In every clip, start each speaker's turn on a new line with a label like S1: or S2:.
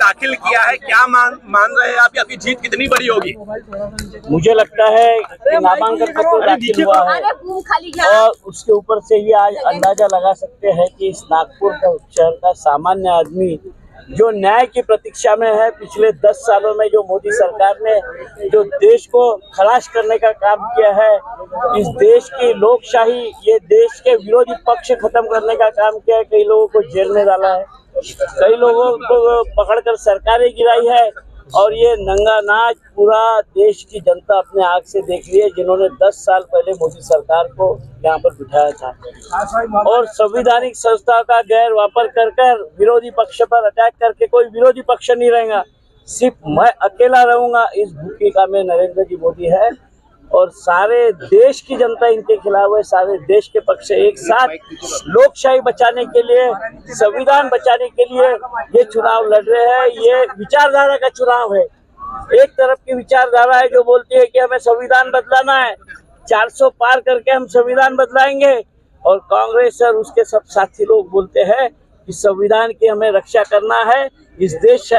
S1: दाखिल किया है, क्या मान रहे हैं आप, आपकी जीत कितनी बड़ी होगी?
S2: मुझे लगता है कि नामांकन पत्र दाखिल हुआ है और उसके ऊपर से ही आज अंदाजा लगा सकते हैं कि इस नागपुर शहर का सामान्य आदमी जो न्याय की प्रतीक्षा में है, पिछले 10 सालों में जो मोदी सरकार ने जो देश को खलास करने का काम किया है, इस देश की लोकशाही, ये देश के विरोधी पक्ष खत्म करने का काम किया है, कई लोगों को जेल में डाला है, कई लोगों को पकड़कर सरकारें गिराई है और ये नंगा नाच पूरा देश की जनता अपने आँख से देख रही है, जिन्होंने 10 साल पहले मोदी सरकार को यहाँ पर बिठाया था। और संवैधानिक संस्थाओं का गैर वापर कर विरोधी पक्ष पर अटैक करके कोई विरोधी पक्ष नहीं रहेगा, सिर्फ मैं अकेला रहूंगा, इस भूमिका में नरेंद्र जी मोदी है और सारे देश की जनता इनके खिलाफ है। सारे देश के पक्ष एक साथ लोकशाही बचाने के लिए, संविधान बचाने के लिए ये चुनाव लड़ रहे हैं। ये विचारधारा का चुनाव है। एक तरफ की विचारधारा है जो बोलती है कि हमें संविधान बदलाना है, 400 पार करके हम संविधान बदलाएंगे, और कांग्रेस और उसके सब साथी लोग बोलते हैं कि संविधान की हमें रक्षा करना है, इस देश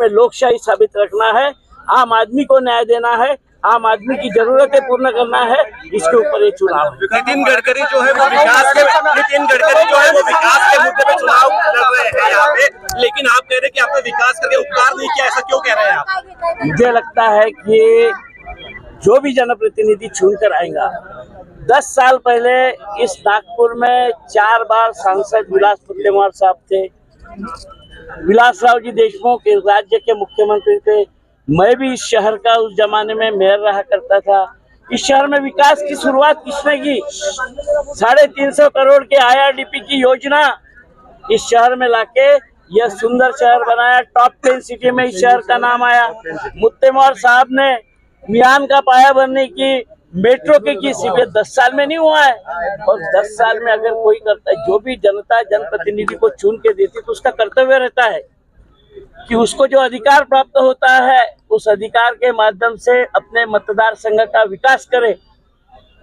S2: में लोकशाही साबित रखना है, आम आदमी को न्याय देना है, आम आदमी की जरूरतें पूर्ण करना है। इसके ऊपर ये चुनाव।
S1: नितिन गडकरी जो है वो विकास के मुद्दे पे चुनाव लड़ रहे हैं यहाँ पे, लेकिन आप कह रहे हैं कि आपने विकास करके उपकार नहीं किया, ऐसा क्यों कह रहे हैं आप?
S2: मुझे लगता है कि जो भी जनप्रतिनिधि चुनकर आएगा, 10 साल पहले इस नागपुर में 4 बार सांसद विलास मुत्तेमवार साहब थे, विलासराव जी देशमुख इस राज्य के मुख्यमंत्री थे, मैं भी इस शहर का उस जमाने में मेयर रहा करता था। इस शहर में विकास की शुरुआत किसने की? 350 करोड़ के IRDP की योजना इस शहर में लाके यह सुंदर शहर बनाया। टॉप 10 सिटी में इस शहर का नाम आया। मुत्तेमवार साहब ने मियान का पाया भरने की, मेट्रो की सिर्फ 10 साल में नहीं हुआ है, और 10 साल में अगर कोई करता है, जो भी जनता जनप्रतिनिधि को चुन के देती तो उसका कर्तव्य रहता है कि उसको जो अधिकार प्राप्त होता है उस अधिकार के माध्यम से अपने मतदार संघ का विकास करे।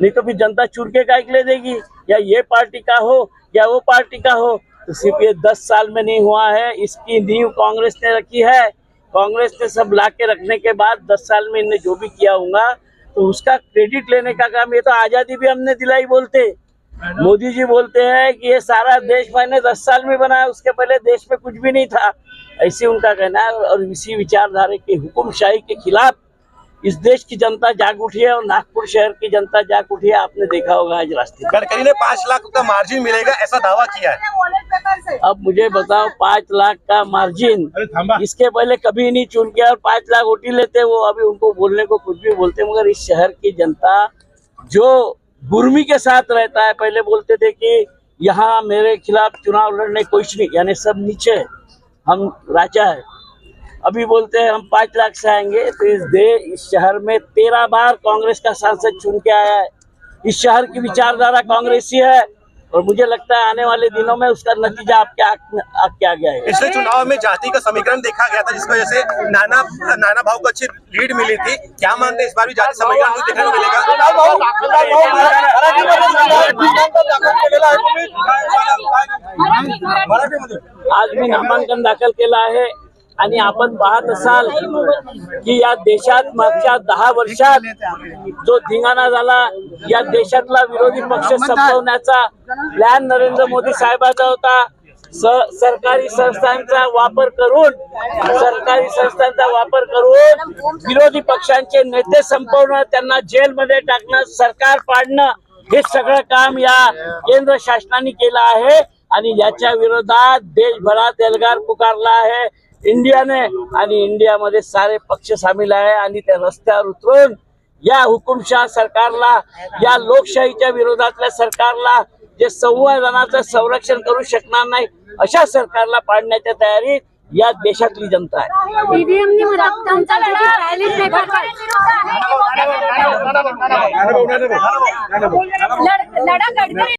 S2: नहीं तो फिर जनता चुन के काहे के लिए देगी, या ये पार्टी का हो या वो पार्टी का हो। तो सिर्फ ये 10 साल में नहीं हुआ है, इसकी नींव कांग्रेस ने रखी है। कांग्रेस ने सब ला के रखने के बाद 10 साल में इन्हें जो भी किया होगा तो उसका क्रेडिट लेने का काम। ये तो आजादी भी हमने दिलाई बोलते, मोदी जी बोलते हैं कि ये सारा देश मैंने 10 साल में बनाया, उसके पहले देश में कुछ भी नहीं था, ऐसे उनका कहना है। और इसी विचारधारा के हुकुमशाही के खिलाफ इस देश की जनता जाग उठी है और नागपुर शहर की जनता जाग उठी है। आपने देखा होगा आज रास्ते
S1: गडकरी ने 5 लाख का मार्जिन मिलेगा ऐसा दावा किया है।
S2: अब मुझे बताओ, 5 लाख का मार्जिन इसके पहले कभी नहीं चुन किया और 5 लाख वोटी लेते वो। अभी उनको बोलने को कुछ भी बोलते, मगर इस शहर की जनता जो गुर्मी के साथ रहता है, पहले बोलते थे कि यहाँ मेरे खिलाफ चुनाव लड़ने कुछ नहीं, यानी सब नीचे, हम राजा है। अभी बोलते हैं हम 5 लाख से आएंगे। तो इस शहर में 13 बार कांग्रेस का सांसद चुन के आया है। इस शहर की विचारधारा कांग्रेसी है और मुझे लगता है आने वाले दिनों में उसका नतीजा आपके आ गया है।
S1: पिछले चुनाव में जाति का समीकरण देखा गया था, जिसकी वजह से नाना भाव को अच्छी लीड मिली थी। क्या मानते हैं इस बार भी जाति समीकरण देखने को मिलेगा?
S2: आज मी नामांकन दाखल केलं आहे आणि आपण पाहत असाल की या देशात मागच्या 10 वर्षात जो धिंगाणा झाला, या देशातला विरोधी पक्ष संपवण्याचा प्लॅन नरेंद्र मोदी साहेबांचा होता। सरकारी संस्थांचा वापर करून विरोधी पक्षांचे नेते संपवणं, त्यांना जेलमध्ये टाकणं, सरकार पाडणं, हे सगळं काम या केंद्र शासनाने केलं आहे आणि याच्या विरोधात देशभरात एल्गार पुकारला आहे इंडियाने, आणि इंडियामध्ये सारे पक्ष सामील आहे आणि त्या रस्त्यावर उतरून या हुकुमशाह सरकारला, या लोकशाहीच्या विरोधातल्या सरकारला, जे संविधानाचं संरक्षण करू शकणार नाही अशा सरकारला पाडण्याच्या तयारीत या देशातली जनता आहे।
S3: लढा